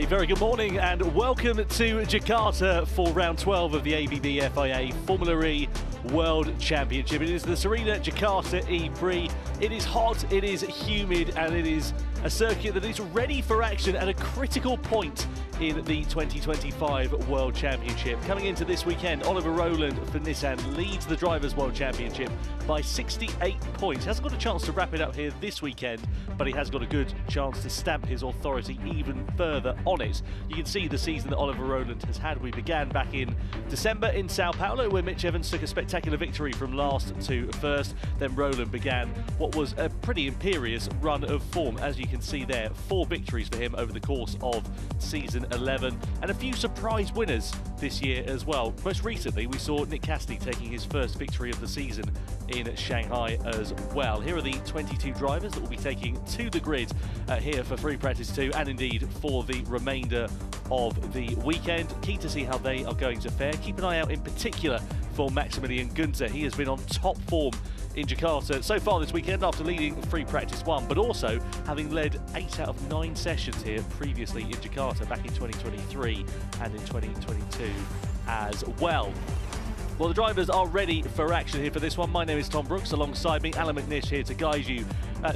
very good morning and welcome to Jakarta for round 12 of the ABB FIA Formula E World Championship. It is the Sarinah Jakarta E-Prix. It is hot, it is humid, and it is a circuit that is ready for action at a critical point in the 2025 World Championship. Coming into this weekend, Oliver Rowland for Nissan leads the Drivers' World Championship by 68 points. He hasn't got a chance to wrap it up here this weekend, but he has got a good chance to stamp his authority even further on it. You can see the season that Oliver Rowland has had. We began back in December in Sao Paulo, where Mitch Evans took a spectacular victory from last to first. Then Rowland began what was a pretty imperious run of form. As you can see there, 4 victories for him over the course of season 11, and a few surprise winners this year as well. Most recently, we saw Nick Cassidy taking his first victory of the season in Shanghai as well. Here are the 22 drivers that will be taking to the grid here for free practice 2 and indeed for the remainder of the weekend. Keen to see how they are going to fare. Keep an eye out in particular for Maximilian Günther. He has been on top form in Jakarta so far this weekend after leading free practice 1, but also having led 8 out of 9 sessions here previously in Jakarta back in 2023 and in 2022 as well. Well, the drivers are ready for action here for this one. My name is Tom Brooks. Alongside me, Alan McNish here to guide you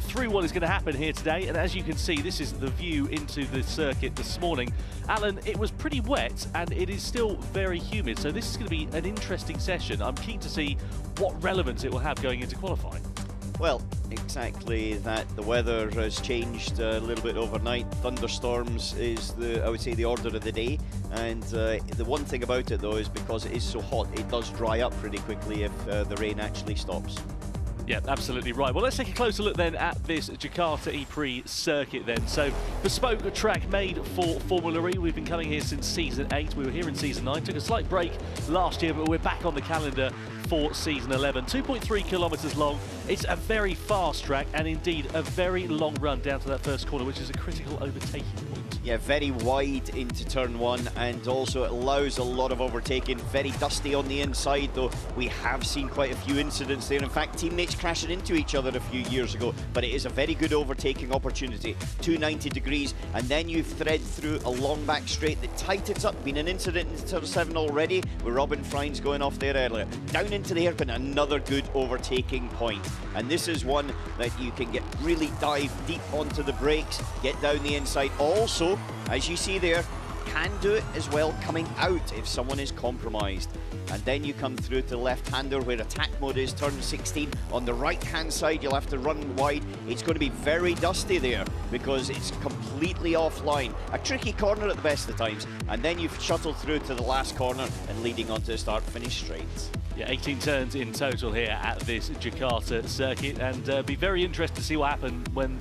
through what is going to happen here today. And as you can see, this is the view into the circuit this morning. Alan, it was pretty wet and it is still very humid, so this is going to be an interesting session. I'm keen to see what relevance it will have going into qualifying. Well, exactly that. The weather has changed a little bit overnight. Thunderstorms is I would say, the order of the day. And the one thing about it, though, is because it is so hot, it does dry up pretty quickly if the rain actually stops. Yeah, absolutely right. Well, let's take a closer look then at this Jakarta E-Prix circuit then. So, bespoke track made for Formula E. We've been coming here since season 8. We were here in season 9. Took a slight break last year, but we're back on the calendar for season 11. 2.3 kilometres long. It's a very fast track and indeed a very long run down to that first corner, which is a critical overtaking point. Yeah, very wide into turn 1, and also it allows a lot of overtaking. Very dusty on the inside, though we have seen quite a few incidents there. In fact, teammates crashing into each other a few years ago, but it is a very good overtaking opportunity. 290 degrees, and then you thread through a long back straight that tightens up. Been an incident in turn 7 already, with Robin Frines going off there earlier. Down into the hairpin, another good overtaking point. And this is one that you can really dive deep onto the brakes, get down the inside. Also, as you see there, can do it as well coming out if someone is compromised. And then you come through to the left-hander where attack mode is, turn 16. On the right-hand side, you'll have to run wide. It's going to be very dusty there because it's completely offline. A tricky corner at the best of times. And then you've shuttled through to the last corner and leading onto the start-finish straights. Yeah, 18 turns in total here at this Jakarta circuit, and be very interested to see what happens when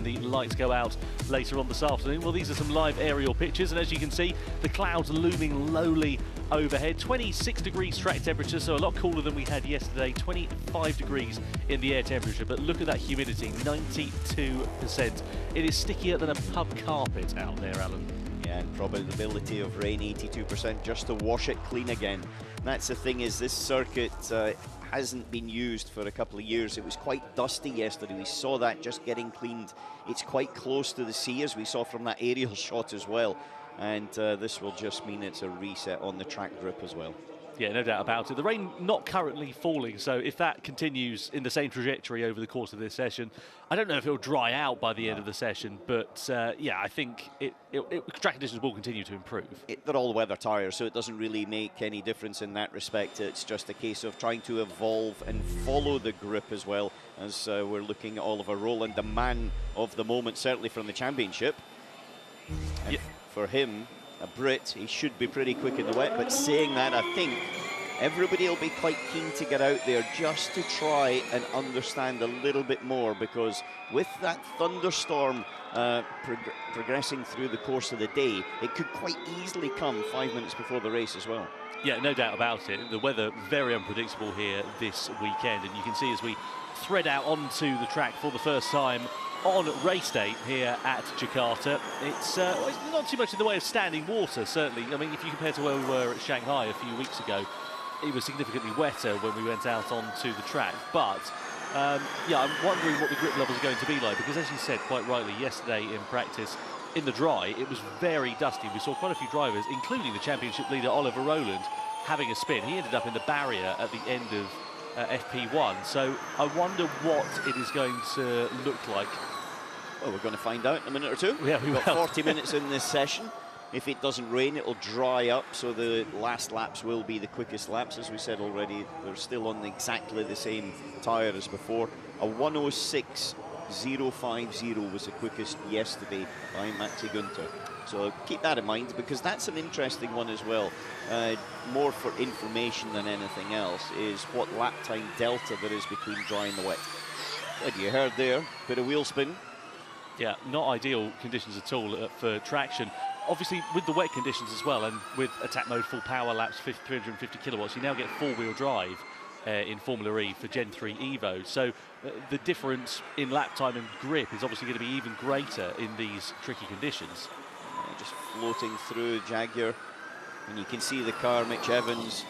the lights go out later on this afternoon. Well, these are some live aerial pictures, and as you can see, the clouds looming lowly overhead. 26 degrees track temperature, so a lot cooler than we had yesterday. 25 degrees in the air temperature, but look at that humidity, 92%. It is stickier than a pub carpet out there, Alan. Yeah, and probability of rain 82% just to wash it clean again. That's the thing, is this circuit hasn't been used for a couple of years. It was quite dusty yesterday. We saw that just getting cleaned. It's quite close to the sea, as we saw from that aerial shot as well. And this will just mean it's a reset on the track grip as well. Yeah, no doubt about it. The rain not currently falling, so if that continues in the same trajectory over the course of this session, I don't know if it'll dry out by the end of the session, but yeah, I think track conditions will continue to improve. They're all-weather tyres, so it doesn't really make any difference in that respect. It's just a case of trying to evolve and follow the grip as well, as we're looking at Oliver Rowland, the man of the moment, certainly from the championship. Yeah. For him, a Brit, he should be pretty quick in the wet, but saying that, I think everybody will be quite keen to get out there just to try and understand a little bit more, because with that thunderstorm progressing through the course of the day, it could quite easily come 5 minutes before the race as well. Yeah, no doubt about it. The weather very unpredictable here this weekend, and you can see as we thread out onto the track for the first time on race day here at Jakarta, it's not too much in the way of standing water, certainly. I mean, if you compare to where we were at Shanghai a few weeks ago, it was significantly wetter when we went out onto the track. But yeah, I'm wondering what the grip levels are going to be like, because as you said quite rightly, yesterday in practice, in the dry, it was very dusty. We saw quite a few drivers, including the championship leader Oliver Rowland, having a spin. He ended up in the barrier at the end of FP1. So I wonder what it is going to look like. Well, we're going to find out in a minute or two. Yeah, We've got 40 minutes in this session. If it doesn't rain, it'll dry up, so the last laps will be the quickest laps. As we said already, they're still on exactly the same tyre as before. A 106.050 was the quickest yesterday by Maxi Günther. So keep that in mind, because that's an interesting one as well. More for information than anything else is what lap time delta there is between dry and the wet. What you heard there, bit of wheel spin. Yeah, not ideal conditions at all for traction. Obviously, with the wet conditions as well, and with attack mode full power laps, 350 kilowatts, you now get four-wheel drive in Formula E for Gen 3 Evo. So the difference in lap time and grip is obviously going to be even greater in these tricky conditions. Just floating through Jaguar, and you can see the car, Mitch Evans,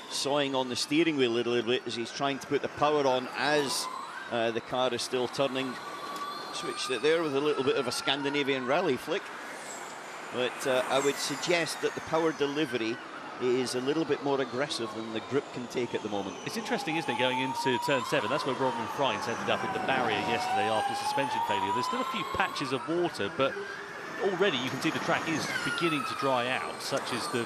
sawing on the steering wheel a little bit as he's trying to put the power on as the car is still turning. Switched it there with a little bit of a Scandinavian rally flick. But I would suggest that the power delivery is a little bit more aggressive than the grip can take at the moment. It's interesting, isn't it, going into turn 7? That's where Robin Freins ended up in the barrier yesterday after suspension failure. There's still a few patches of water, but already you can see the track is beginning to dry out, such is the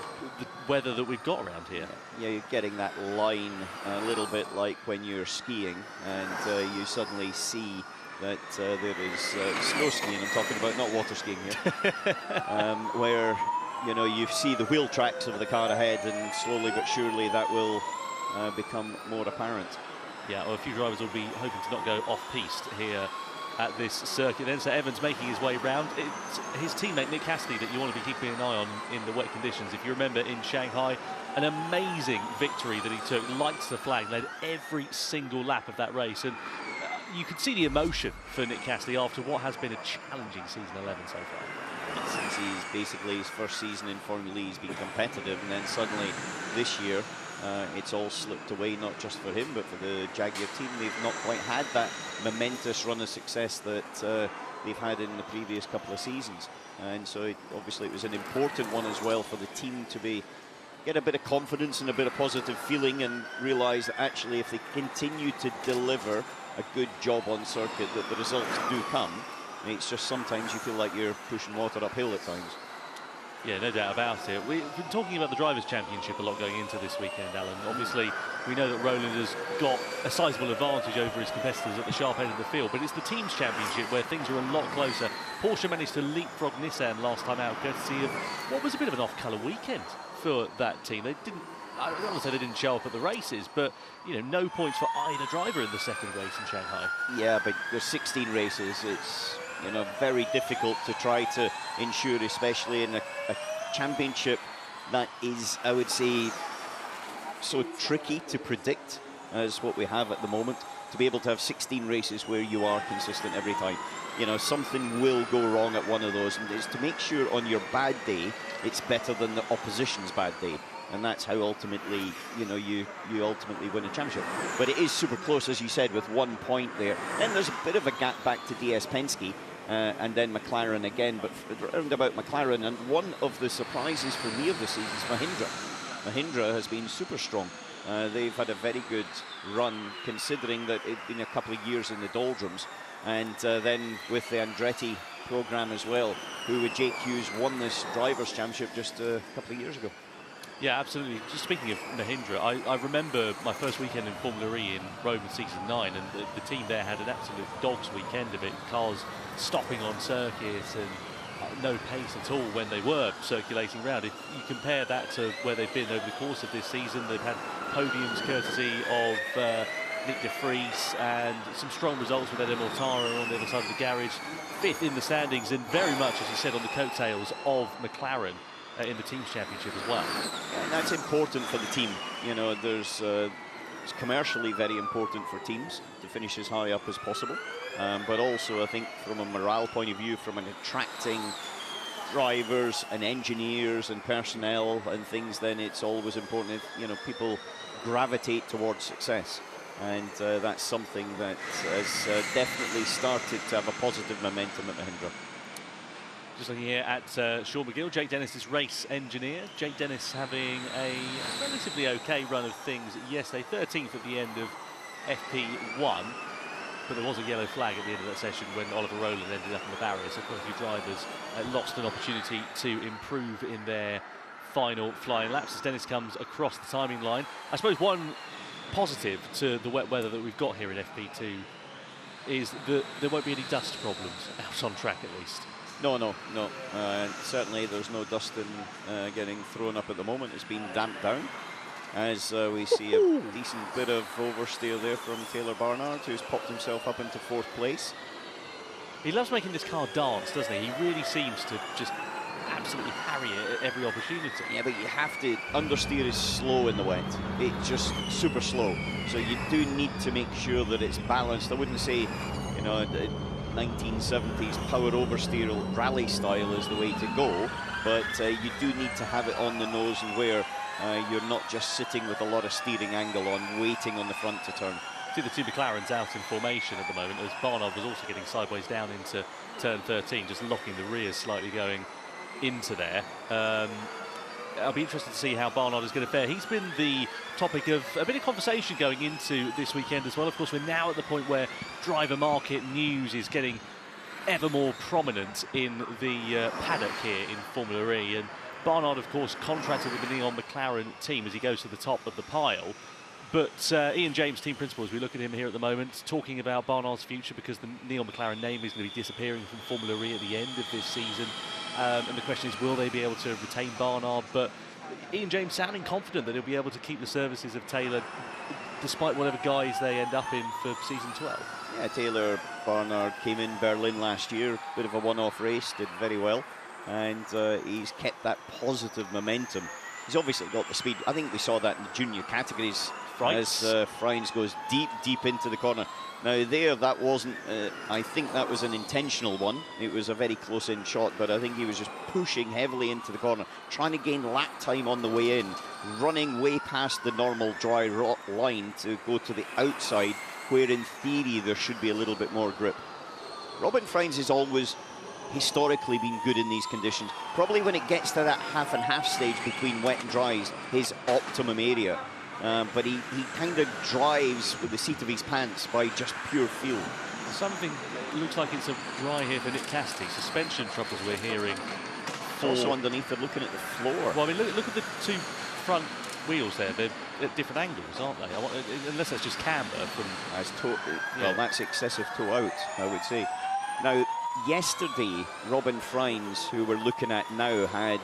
weather that we've got around here. Yeah, you're getting that line a little bit like when you're skiing and you suddenly see that there is snow skiing. I'm talking about, not water skiing here, where you see the wheel tracks of the car ahead, and slowly but surely that will become more apparent. Yeah, well, a few drivers will be hoping to not go off-piste here at this circuit. Then so Evans making his way round. It's his teammate Nick Cassidy that you want to be keeping an eye on in the wet conditions. If you remember in Shanghai, an amazing victory that he took, lights the flag, led every single lap of that race, and you could see the emotion for Nick Cassidy after what has been a challenging season 11 so far. Since he's basically his first season in Formula E, he's been competitive, and then suddenly this year it's all slipped away, not just for him but for the Jaguar team. They've not quite had that momentous run of success that they've had in the previous couple of seasons, and so obviously it was an important one as well for the team to get a bit of confidence and a bit of positive feeling, and realise that actually if they continue to deliver a good job on circuit, that the results do come. It's just sometimes you feel like you're pushing water uphill at times. Yeah, no doubt about it. We've been talking about the Drivers' Championship a lot going into this weekend, Alan. Obviously, we know that Rowland has got a sizable advantage over his competitors at the sharp end of the field, but it's the Teams' Championship where things are a lot closer. Porsche managed to leapfrog Nissan last time out, courtesy of what was a bit of an off-colour weekend for that team. They didn't, I don't want to say they didn't show up at the races, but no points for either driver in the second race in Shanghai. Yeah, but there's 16 races. It's very difficult to try to ensure, especially in a championship that is, I would say, so tricky to predict as what we have at the moment, to be able to have 16 races where you are consistent every time. Something will go wrong at one of those, and it's to make sure on your bad day it's better than the opposition's bad day. And that's how ultimately, you ultimately win a championship. But it is super close, as you said, with 1 point there. Then there's a bit of a gap back to DS Penske, and then McLaren again. But round about McLaren, and one of the surprises for me of the season is Mahindra. Mahindra has been super strong. They've had a very good run, considering that it's been a couple of years in the doldrums. And then with the Andretti program as well, who with Jake Hughes won this Drivers' Championship just a couple of years ago. Yeah, absolutely. Just speaking of Mahindra, I remember my first weekend in Formula E in Roman Season 9, and the team there had an absolute dog's weekend of it. Cars stopping on circuit and no pace at all when they were circulating around. If you compare that to where they've been over the course of this season, they've had podiums courtesy of Nick de Vries and some strong results with Eder Mortara on the other side of the garage. 5th in the standings, and very much, as you said, on the coattails of McLaren in the Teams' Championship as well. And that's important for the team. It's commercially very important for teams to finish as high up as possible. But also, I think, from a morale point of view, from an attracting drivers and engineers and personnel and things, then it's always important if, people gravitate towards success. And that's something that has definitely started to have a positive momentum at Mahindra. Just looking here at Sean McGill, Jake Dennis's race engineer. Jake Dennis having a relatively okay run of things yesterday, 13th at the end of FP1, but there was a yellow flag at the end of that session when Oliver Rowland ended up in the barrier, so quite a few drivers lost an opportunity to improve in their final flying laps as Dennis comes across the timing line. I suppose one positive to the wet weather that we've got here in FP2 is that there won't be any dust problems out on track at least. No. Certainly there's no dust getting thrown up at the moment. It's been damped down as we see a decent bit of oversteer there from Taylor Barnard, who's popped himself up into 4th place. He loves making this car dance, doesn't he? He really seems to just absolutely harry it at every opportunity. Yeah, but you have to, understeer is slow in the wet. It's just super slow. So you do need to make sure that it's balanced. I wouldn't say, you know, 1970s power oversteer rally style is the way to go, but you do need to have it on the nose and where you're not just sitting with a lot of steering angle on, waiting on the front to turn. See the two McLarens out in formation at the moment as Barnard was also getting sideways down into turn 13, just locking the rears slightly going into there. I'll be interested to see how Barnard is going to fare. He's been the topic of a bit of conversation going into this weekend as well. Of course, we're now at the point where driver market news is getting ever more prominent in the paddock here in Formula E. And Barnard, of course, contracted with the Neon McLaren team as he goes to the top of the pile. But Ian James, team principal, as we look at him here at the moment, talking about Barnard's future because the Neon McLaren name is going to be disappearing from Formula E at the end of this season. And the question is, will they be able to retain Barnard? But Ian James sounding confident that he'll be able to keep the services of Taylor despite whatever guise they end up in for season 12. Yeah, Taylor Barnard came in Berlin last year, bit of a one-off race, did very well, and he's kept that positive momentum. He's obviously got the speed. I think we saw that in the junior categories as Freins goes deep into the corner. Now there, that wasn't, I think that was an intentional one. It was a very close-in shot, but I think he was just pushing heavily into the corner, trying to gain lap time on the way in, running way past the normal dry line to go to the outside, where in theory there should be a little bit more grip. Robin Freins has always historically been good in these conditions. Probably when it gets to that half and half stage between wet and dry is his optimum area. But he kind of drives with the seat of his pants by just pure feel. Something looks like it's a dry here for Nick Cassidy. Suspension troubles we're hearing. Also underneath, they're looking at the floor. Well, I mean, look at the two front wheels there. They're at different angles, aren't they? Unless that's just camber from... Well, that's excessive toe out, I would say. Now, yesterday, Robin Freins, who we're looking at now, had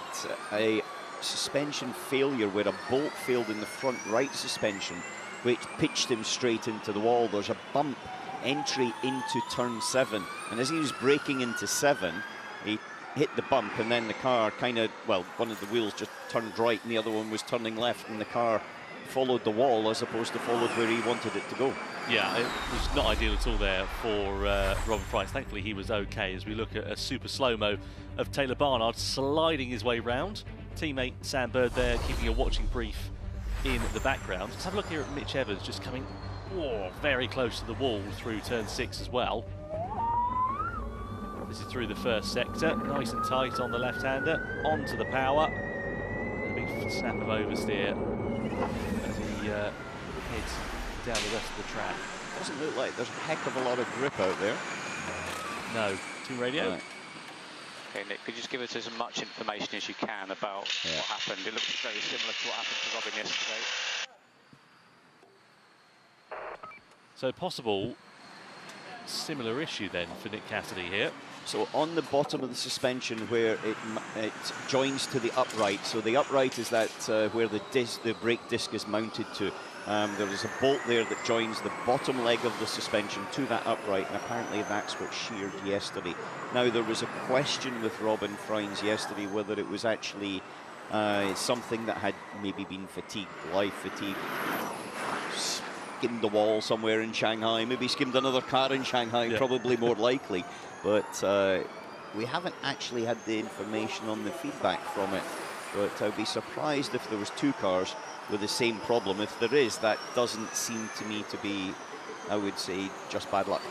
a suspension failure where a bolt failed in the front right suspension, which pitched him straight into the wall. There's a bump entry into turn 7, and as he was braking into 7, he hit the bump, and then the car kind of, well, one of the wheels just turned right and the other one was turning left, and the car followed the wall as opposed to followed where he wanted it to go. Yeah, it was not ideal at all there for Robin Freins. Thankfully he was okay as we look at a super slow-mo of Taylor Barnard sliding his way round. Teammate Sam Bird there keeping a watching brief in the background. Let's have a look here at Mitch Evans just coming very close to the wall through turn 6 as well. This is through the first sector, nice and tight on the left-hander, onto the power. A big snap of oversteer as he heads down the rest of the track. Doesn't look like there's a heck of a lot of grip out there. No. Team radio? Right. Okay, Nick, could you just give us as much information as you can about what happened? It looks very similar to what happened to Robin yesterday. So possible similar issue then for Nick Cassidy here. So on the bottom of the suspension where it joins to the upright, so the upright is that where the brake disc is mounted to. There is a bolt there that joins the bottom leg of the suspension to that upright, and apparently that's what sheared yesterday. Now, there was a question with Robin Freins yesterday whether it was actually something that had maybe been fatigued, live fatigue, skimmed the wall somewhere in Shanghai, maybe skimmed another car in Shanghai, probably more likely. But we haven't actually had the information on the feedback from it. But I'd be surprised if there was two cars with the same problem. If there is, that doesn't seem to me to be, I would say, just bad luck.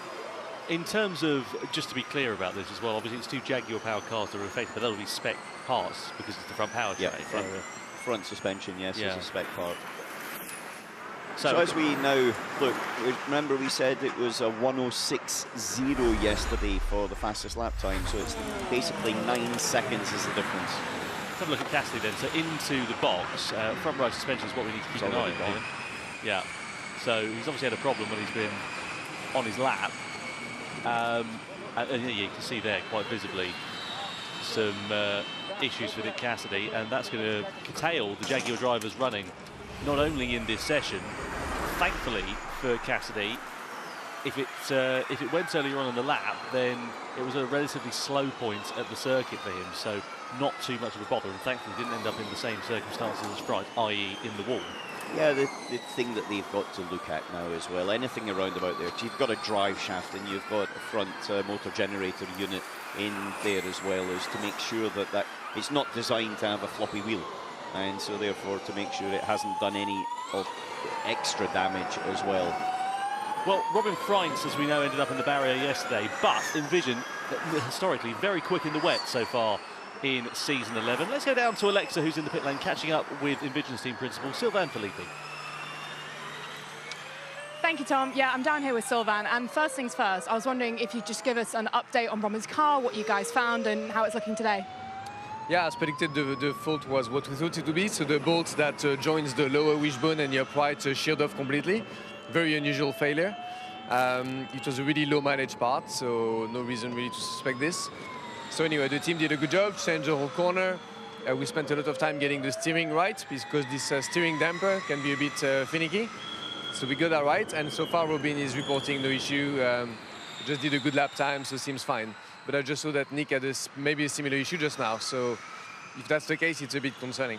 In terms of, just to be clear about this as well, obviously it's 2 Jaguar powered cars that are affected, but that'll be spec parts because it's the front powertrain. Yeah, front suspension, yes, is a spec part. So as we now look, remember we said it was a 1:06.0 yesterday for the fastest lap time, so it's basically 9 seconds is the difference. Let's have a look at Cassidy then. So into the box, front right suspension is what we need to keep an eye on. Yeah, so he's obviously had a problem when he's been on his lap. And you can see there quite visibly some issues with Nick Cassidy, and that's going to curtail the Jaguar drivers running not only in this session. Thankfully for Cassidy, if it went earlier on in the lap, then it was a relatively slow point at the circuit for him, so not too much of a bother, and thankfully didn't end up in the same circumstances as Fright, i.e. in the wall. Yeah, the thing that they've got to look at now as well, anything around about there, you've got a drive shaft and you've got a front motor generator unit in there as well, as to make sure that it's not designed to have a floppy wheel, and so therefore to make sure it hasn't done any extra damage as well. Well, Robin Freins, as we know, ended up in the barrier yesterday, but Envision, historically, very quick in the wet so far in season 11. Let's go down to Alexa, who's in the pit lane, catching up with Envision's team principal, Sylvain Filippi. Thank you, Tom. Yeah, I'm down here with Sylvain, and first things first, I was wondering if you'd just give us an update on Robin's car, what you guys found, and how it's looking today. Yeah, as predicted, the fault was what we thought it would be. So the bolt that joins the lower wishbone and the upright sheared off completely. Very unusual failure. It was a really low mileage part, so no reason really to suspect this. So anyway, the team did a good job, changed the whole corner. We spent a lot of time getting the steering right, because this steering damper can be a bit finicky. So we got that right, and so far Robin is reporting no issue. Just did a good lap time, so seems fine. But I just saw that Nick had maybe a similar issue just now, so if that's the case, it's a bit concerning.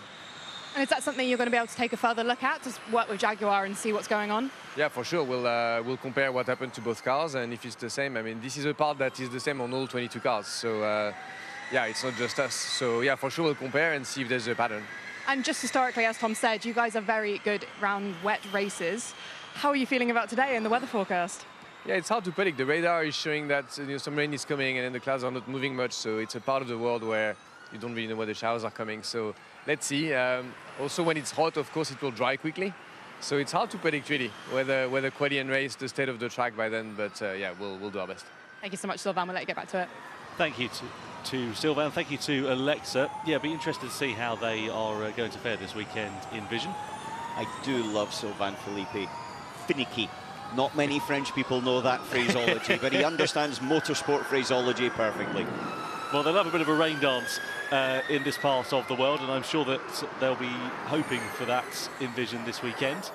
And is that something you're going to be able to take a further look at, to work with Jaguar and see what's going on? Yeah, for sure. We'll compare what happened to both cars, and if it's the same, I mean, this is a part that is the same on all 22 cars. So yeah, it's not just us. So yeah, for sure we'll compare and see if there's a pattern. And just historically, as Tom said, you guys are very good around wet races. How are you feeling about today in the weather forecast? Yeah, it's hard to predict. The radar is showing that some rain is coming and then the clouds are not moving much. So it's a part of the world where you don't really know where the showers are coming. So let's see. Also, when it's hot, of course, it will dry quickly. So it's hard to predict really whether quali and race, the state of the track by then. But yeah, we'll do our best. Thank you so much, Sylvain. We'll let you get back to it. Thank you to Sylvain. Thank you to Alexa. Yeah, be interested to see how they are going to fare this weekend in Vision. I do love Sylvain Filippi. Finicky. Not many French people know that phraseology, but he understands motorsport phraseology perfectly. Well, they'll have a bit of a rain dance in this part of the world, and I'm sure that they'll be hoping for that in Vision this weekend.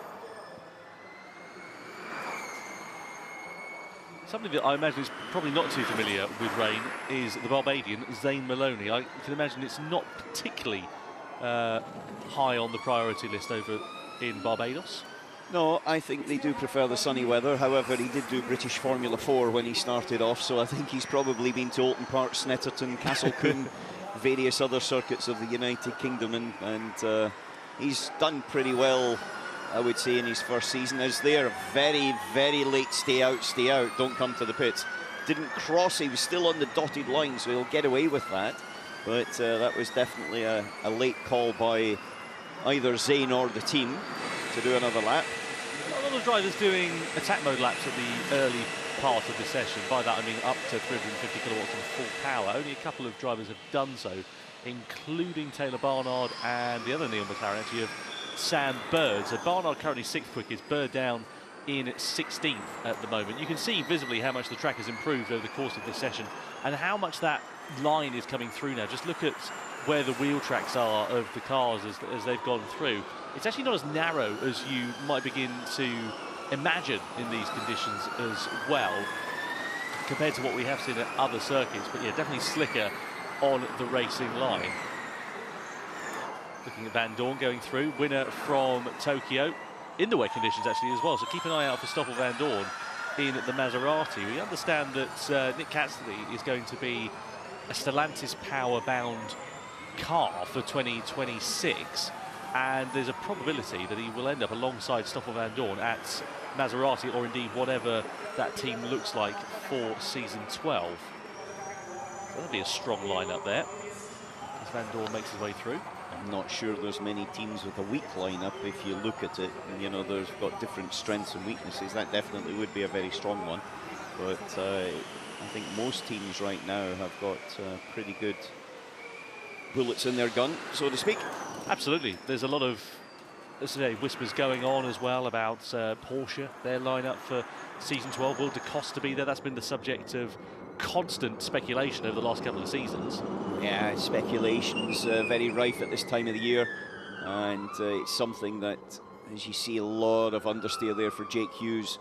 Something that I imagine is probably not too familiar with rain is the Barbadian, Zane Maloney. I can imagine it's not particularly high on the priority list over in Barbados. No, I think they do prefer the sunny weather. However, he did do British Formula 4 when he started off, so I think he's probably been to Alton Park, Snetterton, Castlecombe, various other circuits of the United Kingdom, and he's done pretty well, I would say, in his first season. As they're very, very late stay out, don't come to the pits. Didn't cross, he was still on the dotted line, so he'll get away with that. But that was definitely a late call by either Zane or the team to do another lap. A lot of drivers doing attack mode laps at the early part of the session. By that I mean up to 350 kilowatts and full power. Only a couple of drivers have done so, including Taylor Barnard and the other Neil McLaren, actually, of Sam Bird. So Barnard currently 6th quickest, Bird down in 16th at the moment. You can see visibly how much the track has improved over the course of this session and how much that line is coming through now. Just look at where the wheel tracks are of the cars as they've gone through. It's actually not as narrow as you might begin to imagine in these conditions as well, compared to what we have seen at other circuits. But yeah, definitely slicker on the racing line. Looking at Van Dorn going through, winner from Tokyo, in the wet conditions actually as well. So keep an eye out for Stoffel Van Dorn in the Maserati. We understand that Nick Cassidy is going to be a Stellantis power-bound car for 2026. and there's a probability that he will end up alongside Stoffel van Dorn at Maserati, or indeed whatever that team looks like for season 12. So that'll be a strong lineup there as Van Dorn makes his way through. I'm not sure there's many teams with a weak lineup if you look at it. And, you know, there's got different strengths and weaknesses. That definitely would be a very strong one. But I think most teams right now have got pretty good bullets in their gun, so to speak. Absolutely. There's a lot of whispers going on as well about Porsche, their lineup for season 12. Will Da Costa be there? That's been the subject of constant speculation over the last couple of seasons. Yeah, speculation's very rife at this time of the year, and it's something that, as you see, a lot of understeer there for Jake Hughes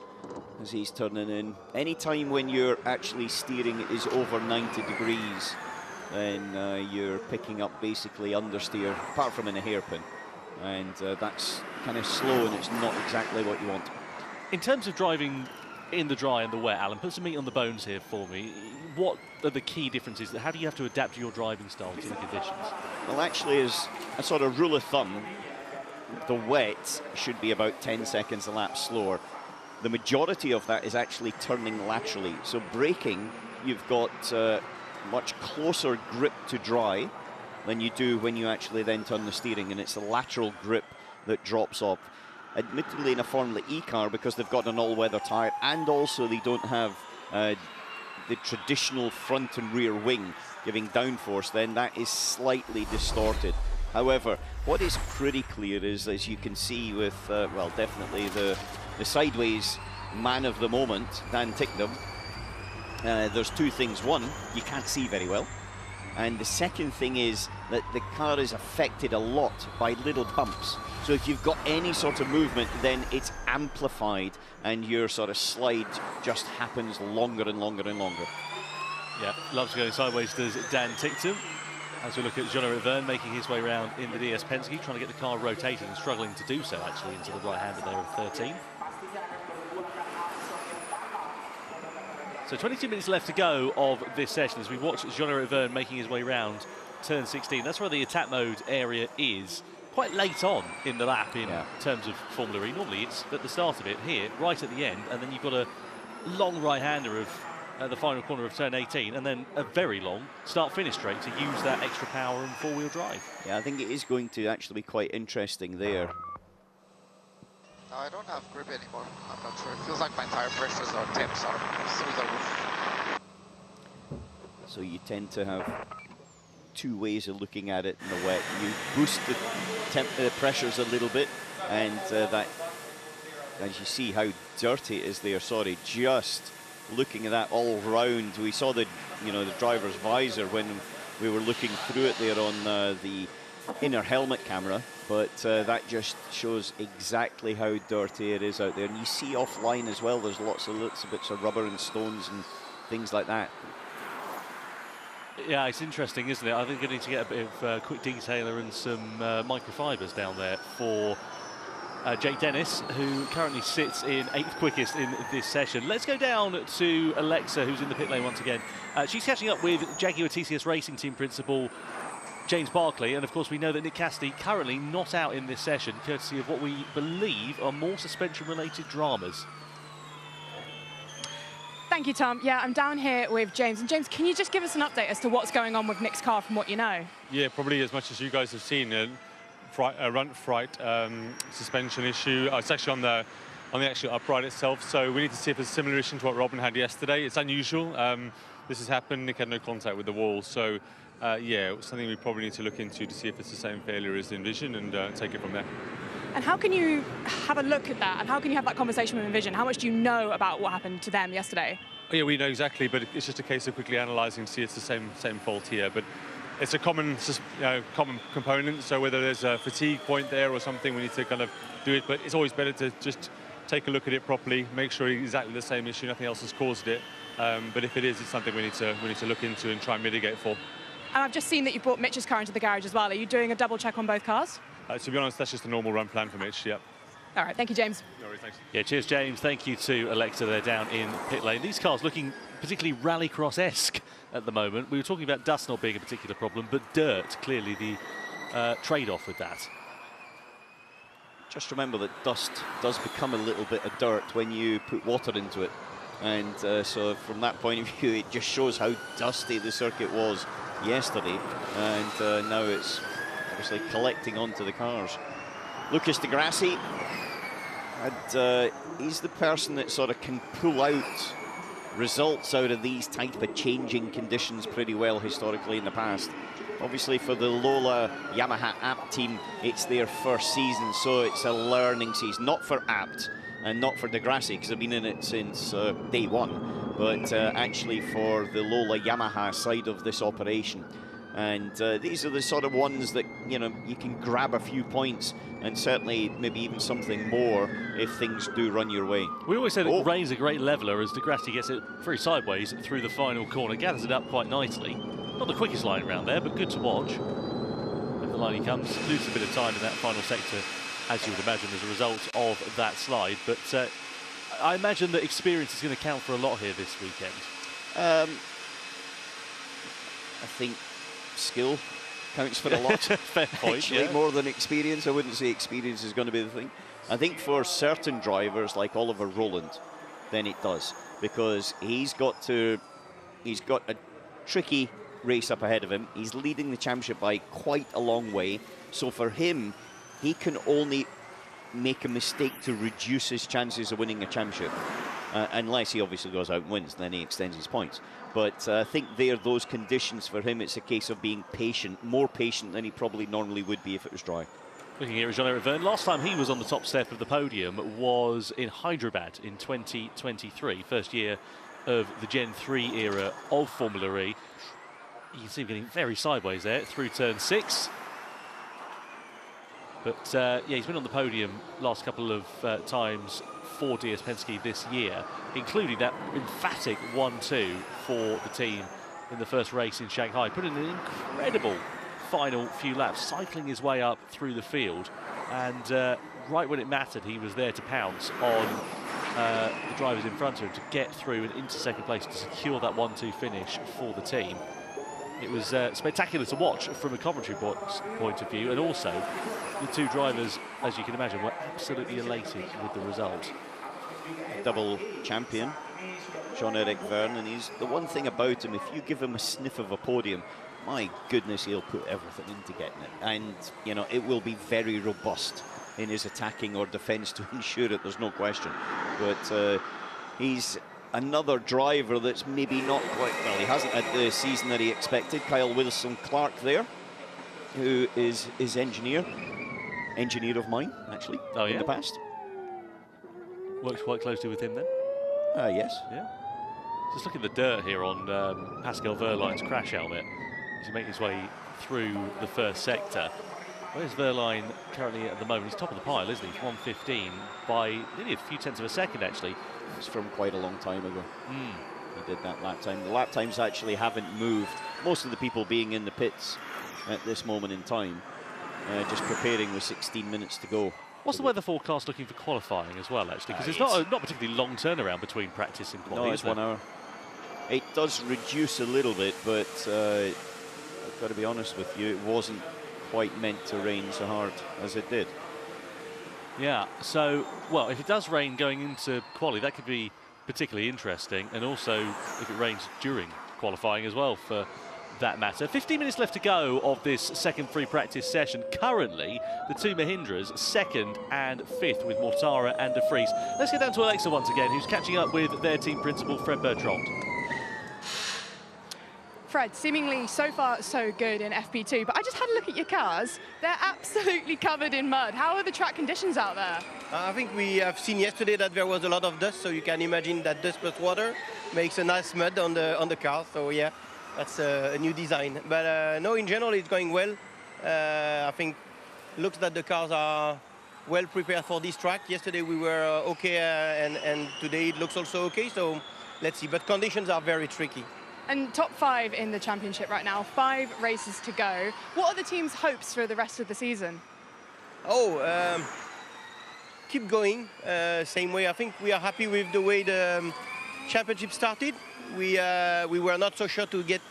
as he's turning in. Anytime when you're actually steering is over 90 degrees, then you're picking up basically understeer, apart from in a hairpin, and that's kind of slow, and it's not exactly what you want. In terms of driving in the dry and the wet, Alan, put some meat on the bones here for me. What are the key differences? How do you have to adapt to your driving style to the conditions? Well, actually, as a sort of rule of thumb, the wet should be about 10 seconds a lap slower. The majority of that is actually turning laterally. So braking, you've got much closer grip to dry than you do when you actually then turn the steering, and it's the lateral grip that drops off. Admittedly, in a Formula E car, because they've got an all-weather tyre, and also they don't have the traditional front and rear wing giving downforce, then that is slightly distorted. However, what is pretty clear is, as you can see with, well, definitely the sideways man of the moment, Dan Ticknam, there's two things. One, you can't see very well. And the second thing is that the car is affected a lot by little bumps. So if you've got any sort of movement, then it's amplified, and your sort of slide just happens longer and longer and longer. Yeah, loves going sideways, does Dan Ticknam. As we look at Jean-Eric Vergne making his way around in the DS Penske, trying to get the car rotated and struggling to do so, actually, into the right-hander there of 13. So 22 minutes left to go of this session as we watch Jean-Eric Vergne making his way around turn 16. That's where the attack mode area is, quite late on in the lap in terms of Formula E. Normally it's at the start of it, here, right at the end, and then you've got a long right-hander of the final corner of turn 18, and then a very long start-finish straight to use that extra power and four-wheel drive. Yeah, I think it is going to actually be quite interesting there. I don't have grip anymore. I'm not sure. It feels like my tire pressures or temps are through the roof. So you tend to have two ways of looking at it in the wet. You boost the pressures a little bit, and that, as you see how dirty it is there, sorry, just looking at that all round. We saw the driver's visor when we were looking through it there on the inner helmet camera, but that just shows exactly how dirty it is out there. And you see offline as well, there's lots of little bits of rubber and stones and things like that. Yeah, it's interesting, isn't it? I think we need to get a bit of quick detailer and some microfibers down there for Jake Dennis, who currently sits in 8th quickest in this session. Let's go down to Alexa, who's in the pit lane once again. She's catching up with Jaguar TCS Racing Team principal James Barclay, and of course we know that Nick Cassidy currently not out in this session, courtesy of what we believe are more suspension-related dramas. Thank you, Tom. Yeah, I'm down here with James. And James, can you just give us an update as to what's going on with Nick's car from what you know? Yeah, probably as much as you guys have seen. Runt fright suspension issue. It's actually on the actual upright itself. So we need to see if it's a similar issue to what Robin had yesterday. It's unusual. This has happened. Nick had no contact with the wall. So yeah, it's something we probably need to look into to see if it's the same failure as Envision and take it from there. And how can you have a look at that? And how can you have that conversation with Envision? How much do you know about what happened to them yesterday? Oh, yeah, we know exactly, but it's just a case of quickly analysing to see it's the same fault here. But it's a common component, so whether there's a fatigue point there or something, we need to kind of do it. But it's always better to just take a look at it properly, make sure it's exactly the same issue, nothing else has caused it. But if it is, it's something we need to look into and try and mitigate for. And I've just seen that you brought Mitch's car into the garage as well. Are you doing a double check on both cars? To be honest, that's just a normal run plan for Mitch, yeah. All right, thank you, James. No worries, thanks. Yeah, cheers, James. Thank you to Alexa there down in pit lane. These cars looking particularly rallycross-esque at the moment. We were talking about dust not being a particular problem, but dirt, clearly the trade-off with that. just remember that dust does become a little bit of dirt when you put water into it. And so from that point of view, it just shows how dusty the circuit was yesterday. And now it's obviously collecting onto the cars. Lucas Di Grassi, and he's the person that sort of can pull out results out of these type of changing conditions pretty well historically in the past. Obviously for the Lola Yamaha Abt team, it's their first season, so it's a learning season. Not for Abt and not for Di Grassi, because they've been in it since day one, but actually for the Lola Yamaha side of this operation. And these are the sort of ones that, you know, you can grab a few points and certainly maybe even something more if things do run your way. We always say that Rain's a great leveller as Di Grassi gets it very sideways through the final corner, gathers it up quite nicely. Not the quickest line around there, but good to watch. Over the line he comes, loses a bit of time in that final sector, as you would imagine, as a result of that slide. But I imagine that experience is going to count for a lot here this weekend. I think skill counts for a lot. Fair point, actually, yeah. more than experience. I wouldn't say experience is going to be the thing. I think for certain drivers like Oliver Rowland, then it does, because he's got a tricky race up ahead of him. He's leading the championship by quite a long way. So for him, he can only make a mistake to reduce his chances of winning a championship. Unless he obviously goes out and wins, then he extends his points. But I think those conditions for him, it's a case of being patient, more patient than he probably normally would be if it was dry. Looking here at Jean-Eric Vergne, last time he was on the top step of the podium was in Hyderabad in 2023, first year of the Gen 3 era of Formula E. You can see him getting very sideways there through turn 6. But yeah, he's been on the podium last couple of times for DS Penske this year, including that emphatic 1-2 for the team in the first race in Shanghai. Put in an incredible final few laps, cycling his way up through the field, and right when it mattered, he was there to pounce on the drivers in front of him to get through and into second place to secure that 1-2 finish for the team. It was spectacular to watch from a commentary point of view, and also the two drivers, as you can imagine, were absolutely elated with the result. Double champion, Jean-Eric Vergne, and he's the one thing about him, if you give him a sniff of a podium, my goodness, he'll put everything into getting it. And, you know, it will be very robust in his attacking or defence to ensure it, there's no question. But he's another driver that's maybe not quite, well, he hasn't had the season that he expected. Kyle Wilson-Clark there, who is his engineer of mine, actually, in the past. Works quite closely with him then? Yes. Yeah. Just look at the dirt here on Pascal Wehrlein's crash helmet as he makes his way through the first sector. Where's Wehrlein currently at the moment? He's top of the pile, isn't he? He's 1:15 by nearly a few tenths of a second, actually. It's from quite a long time ago. He did that lap time. The lap times actually haven't moved. Most of the people being in the pits at this moment in time, just preparing with 16 minutes to go. What's the weather forecast looking for qualifying as well, actually? Because it's not particularly long turnaround between practice and qualifying. No, it's 1 hour. It does reduce a little bit, but I've got to be honest with you, it wasn't quite meant to rain so hard as it did. Yeah, so, well, if it does rain going into quali, that could be particularly interesting, and also if it rains during qualifying as well, for that matter. 15 minutes left to go of this second free practice session. Currently, the two Mahindras, 2nd and 5th, with Mortara and De Vries. Let's get down to Alexa once again, who's catching up with their team principal, Fred Bertrand. Fred, seemingly so far so good in FP2, but I just had a look at your cars. They're absolutely covered in mud. How are the track conditions out there? I think we have seen yesterday that there was a lot of dust, so you can imagine that dust plus water makes a nice mud on the car. So yeah, that's a new design. But no, in general, it's going well. I think it looks that the cars are well prepared for this track. Yesterday we were okay, and today it looks also okay. So let's see. But conditions are very tricky. And top 5 in the championship right now, 5 races to go. What are the team's hopes for the rest of the season? Keep going, same way. I think we are happy with the way the championship started. We were not so sure to get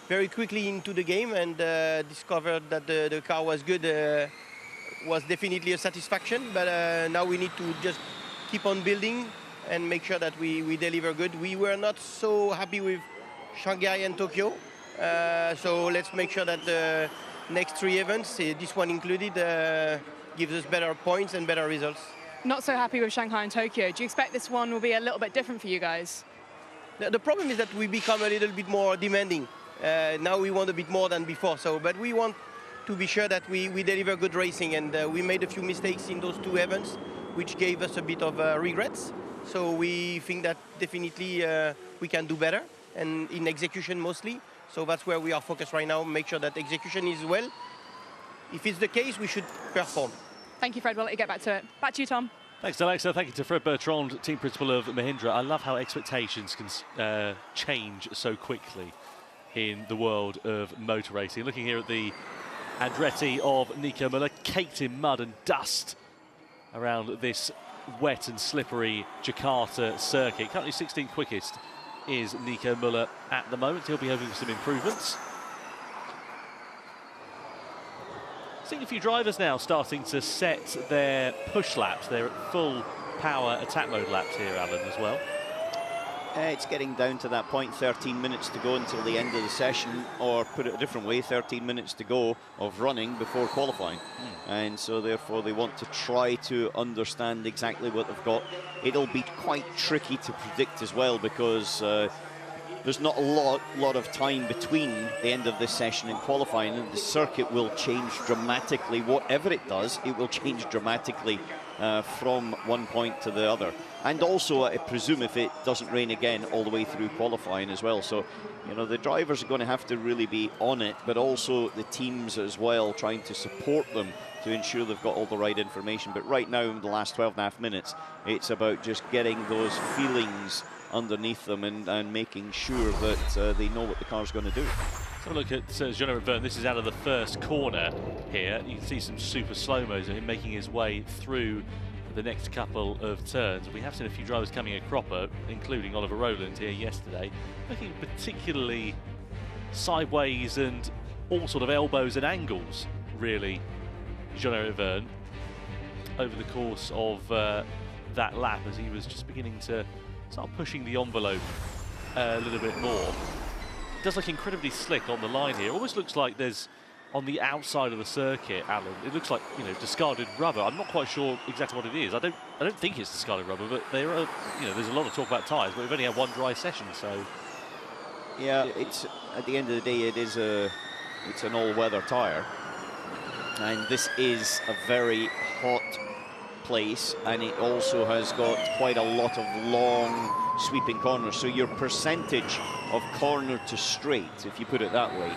very quickly into the game, and discovered that the car was good was definitely a satisfaction, but now we need to just keep on building and make sure that we deliver good. We were not so happy with Shanghai and Tokyo, so let's make sure that the next 3 events, this one included, gives us better points and better results. Not so happy with Shanghai and Tokyo. Do you expect this one will be a little bit different for you guys? The problem is that we become a little bit more demanding. Now we want a bit more than before, but we want to be sure that we deliver good racing, and we made a few mistakes in those 2 events, which gave us a bit of regrets. So we think that definitely we can do better, and in execution mostly. So that's where we are focused right now, make sure that execution is well. If it's the case, we should perform. Thank you, Fred. We'll let you get back to it. Back to you, Tom. Thanks, Alexa. Thank you to Fred Bertrand, team principal of Mahindra. I love how expectations can change so quickly in the world of motor racing. Looking here at the Andretti of Nico Müller, caked in mud and dust around this wet and slippery Jakarta circuit. Currently 16th quickest is Nico Müller at the moment. He'll be hoping for some improvements. Seeing a few drivers now starting to set their push laps. They're at full power attack mode laps here, Alan, as well. It's getting down to that point, 13 minutes to go until the end of the session, or put it a different way, 13 minutes to go of running before qualifying. And so therefore they want to try to understand exactly what they've got. It'll be quite tricky to predict as well, because there's not a lot of time between the end of this session and qualifying, and the circuit will change dramatically. Whatever it does, it will change dramatically from one point to the other. And also, I presume, if it doesn't rain again, all the way through qualifying as well. So, you know, the drivers are going to have to really be on it, but also the teams as well, trying to support them to ensure they've got all the right information. But right now, in the last 12.5 minutes, it's about just getting those feelings underneath them and making sure that they know what the car's going to do. Let's have a look at Jean-Eric Vergne. This is out of the first corner here. You can see some super slow-mos of him making his way through the next couple of turns. We have seen a few drivers coming a cropper, including Oliver Rowland here yesterday, looking particularly sideways and all sort of elbows and angles, really, Jean-Eric Vergne, over the course of that lap, as he was just beginning to start pushing the envelope a little bit more. It does look incredibly slick on the line here. Almost looks like there's, on the outside of the circuit, Alan, it looks like, you know, discarded rubber. I'm not quite sure exactly what it is. I don't think it's discarded rubber, but there are, you know, there's a lot of talk about tyres, but we've only had one dry session, so. Yeah, it's, at the end of the day, it's an all-weather tyre, and this is a very hot place, and it also has got quite a lot of long sweeping corners, so your percentage of corner to straight, if you put it that way,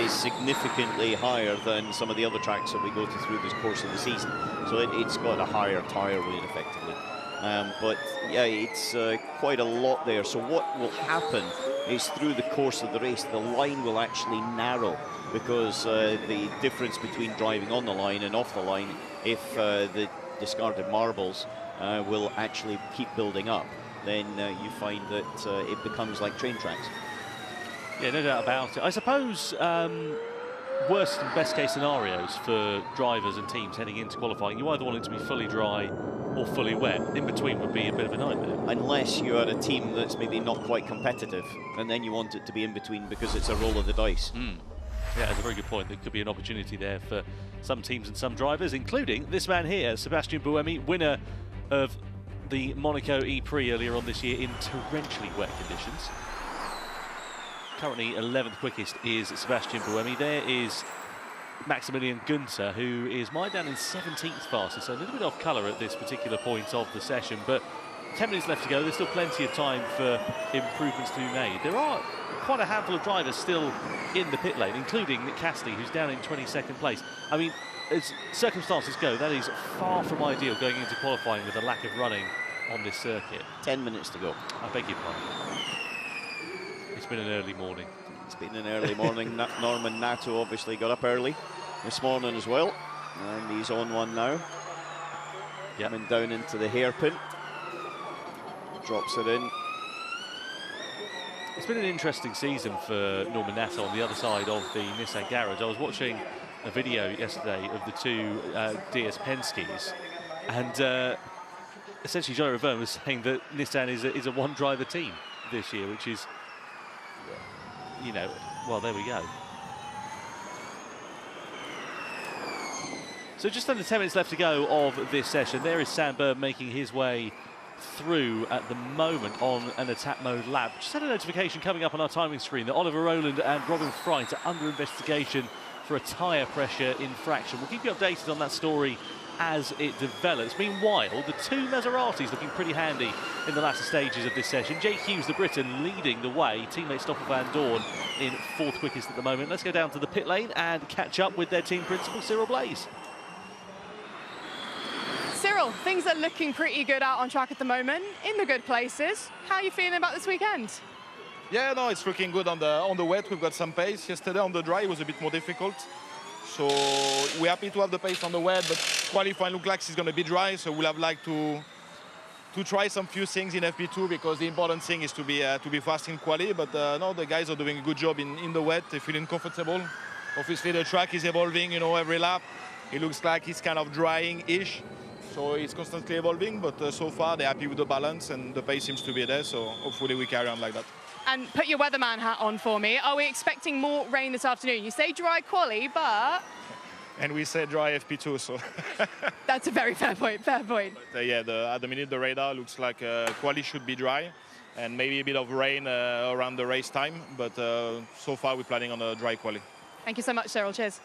is significantly higher than some of the other tracks that we go through this course of the season. So it's got a higher tyre weight effectively. But yeah, it's quite a lot there. So what will happen is, through the course of the race, the line will actually narrow, because the difference between driving on the line and off the line, if the discarded marbles will actually keep building up, then you find that it becomes like train tracks. Yeah, no doubt about it. I suppose worst and best case scenarios for drivers and teams heading into qualifying, you either want it to be fully dry or fully wet. In between would be a bit of a nightmare. Unless you are a team that's maybe not quite competitive, and then you want it to be in between because it's a roll of the dice. Yeah, that's a very good point. There could be an opportunity there for some teams and some drivers, including this man here, Sébastien Buemi, winner of the Monaco E-Prix earlier on this year in torrentially wet conditions. Currently 11th quickest is Sébastien Buemi. There is Maximilian Günther, who is mired down in 17th fastest, so a little bit off colour at this particular point of the session, but 10 minutes left to go. There's still plenty of time for improvements to be made. There are quite a handful of drivers still in the pit lane, including Nick Cassidy, who's down in 22nd place. I mean, as circumstances go, that is far from ideal going into qualifying with a lack of running on this circuit. 10 minutes to go. I beg your pardon. It's been an early morning. It's been an early morning. Norman Nato obviously got up early this morning as well, and he's on one now. Coming down into the hairpin. Drops it in. It's been an interesting season for Norman Nato on the other side of the Nissan garage. I was watching a video yesterday of the two DS Penske's, and essentially Jean Reverne was saying that Nissan is a one-driver team this year, which is, you know, well, there we go. So just under 10 minutes left to go of this session. There is Sam Bird making his way through at the moment on an attack mode lap. Just had a notification coming up on our timing screen that Oliver Rowland and Robin Freint are under investigation for a tyre pressure infraction. We'll keep you updated on that story as it develops. Meanwhile, the two Maseratis looking pretty handy in the latter stages of this session. Jake Hughes, the Briton, leading the way. Teammate Stoffel van Dorn in fourth quickest at the moment. Let's go down to the pit lane and catch up with their team principal, Cyril Blaze. Cyril, things are looking pretty good out on track at the moment, in the good places. How are you feeling about this weekend? Yeah, no, it's looking good on the wet. We've got some pace. Yesterday on the dry it was a bit more difficult. So we're happy to have the pace on the wet, but qualifying looks like it's going to be dry. So we'll have like to try some few things in FP2 because the important thing is to be fast in quali. But no, the guys are doing a good job in the wet. They're feeling comfortable. Obviously the track is evolving, you know, every lap. It looks like it's kind of drying-ish. So it's constantly evolving, but so far they're happy with the balance and the pace seems to be there, so hopefully we carry on like that. And put your weatherman hat on for me. Are we expecting more rain this afternoon? You say dry quali, but... And we say dry FP2, so... That's a very fair point, fair point. But, yeah, at the minute the radar looks like quali should be dry and maybe a bit of rain around the race time, but so far we're planning on a dry quali. Thank you so much, Cyril. Cheers.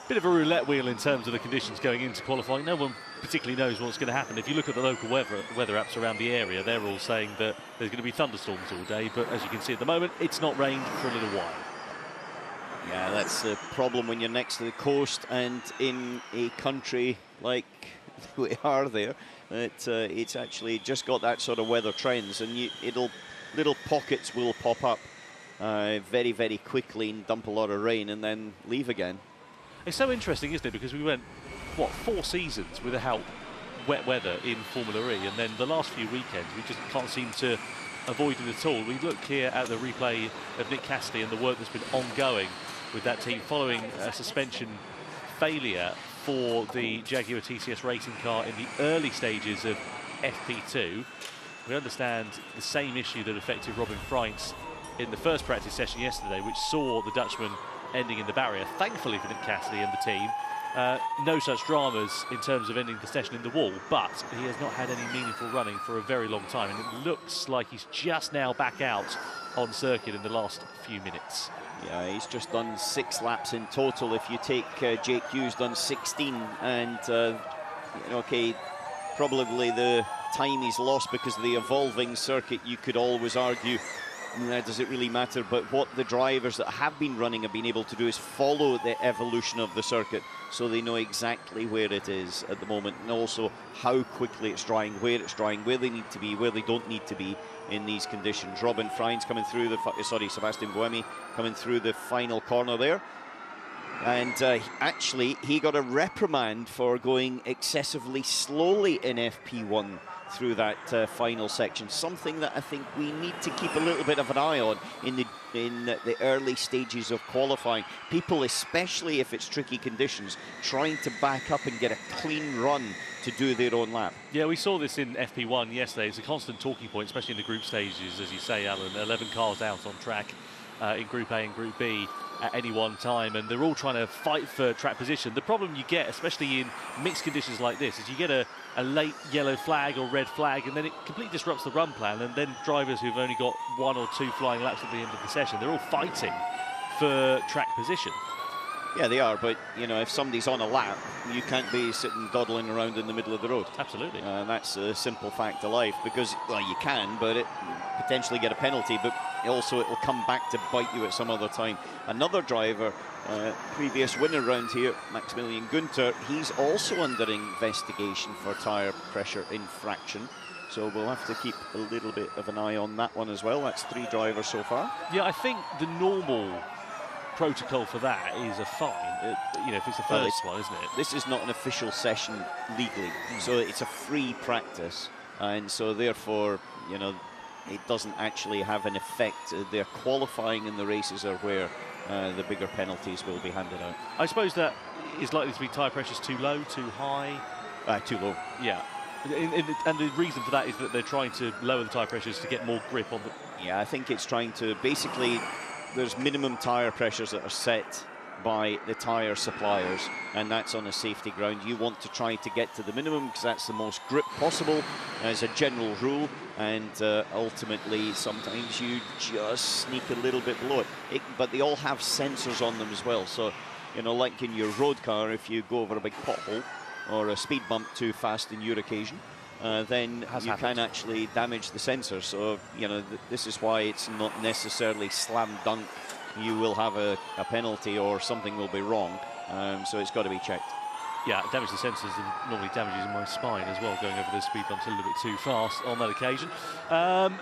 Bit of a roulette wheel in terms of the conditions going into qualifying. No one particularly knows what's going to happen. If you look at the local weather apps around the area, they're all saying that there's going to be thunderstorms all day, but as you can see at the moment, it's not rained for a little while. Yeah, that's the problem when you're next to the coast and in a country like we are there. It's actually just got that sort of weather trends, and little pockets will pop up very, very quickly and dump a lot of rain and then leave again. It's so interesting, isn't it? Because we went, what, 4 seasons without wet weather in Formula E, and then the last few weekends we just can't seem to avoid it at all. We look here at the replay of Nick Cassidy and the work that's been ongoing with that team following a suspension failure for the Jaguar TCS racing car in the early stages of FP2. We understand the same issue that affected Robin Freint in the first practice session yesterday, which saw the Dutchman ending in the barrier. Thankfully for Nick Cassidy and the team, no such dramas in terms of ending the session in the wall, but he has not had any meaningful running for a very long time, and it looks like he's just now back out on circuit in the last few minutes. Yeah, he's just done 6 laps in total. If you take Jake Hughes, done 16, and okay, probably the time he's lost because of the evolving circuit, you could always argue, does it really matter? But what the drivers that have been running have been able to do is follow the evolution of the circuit, so they know exactly where it is at the moment, and also how quickly it's drying, where they need to be, where they don't need to be in these conditions. Robin Freint's coming through Sebastian Buemi coming through the final corner there. And actually, he got a reprimand for going excessively slowly in FP1 through that final section. Something that I think we need to keep a little bit of an eye on in the early stages of qualifying. People, especially if it's tricky conditions, trying to back up and get a clean run to do their own lap. Yeah, we saw this in FP1 yesterday. It's a constant talking point, especially in the group stages, as you say, Alan. 11 cars out on track in Group A and Group B at any one time, and they're all trying to fight for track position. The problem you get, especially in mixed conditions like this, is you get a late yellow flag or red flag, and then it completely disrupts the run plan, and then drivers who've only got 1 or 2 flying laps at the end of the session, they're all fighting for track position. Yeah, they are, but, you know, if somebody's on a lap, you can't be sitting dawdling around in the middle of the road. Absolutely. That's a simple fact of life, because, well, you can, but it potentially get a penalty, but also it'll come back to bite you at some other time. Another driver, previous winner round here, Maximilian Günther, he's also under investigation for tyre pressure infraction. So we'll have to keep a little bit of an eye on that one as well. That's 3 drivers so far. Yeah, I think the normal protocol for that is a fine, you know, if it's the first one, isn't it? This is not an official session legally, so it's a free practice, and so therefore, you know, it doesn't actually have an effect. They're qualifying in the races are where the bigger penalties will be handed out. I suppose that is likely to be tyre pressures too low, too high? Too low. Yeah. And the reason for that is that they're trying to lower the tyre pressures to get more grip on the... Yeah, I think it's trying to, basically, there's minimum tyre pressures that are set by the tyre suppliers, and that's on a safety ground. You want to try to get to the minimum because that's the most grip possible as a general rule, and ultimately sometimes you just sneak a little bit below it. But they all have sensors on them as well, so you know, like in your road car, if you go over a big pothole or a speed bump too fast in your occasion, then you can actually damage the sensor. So you know, this is why it's not necessarily slam dunk. You will have a penalty or something will be wrong, so it's got to be checked. Yeah, damage the sensors and normally damages my spine as well, going over the speed bumps a little bit too fast on that occasion.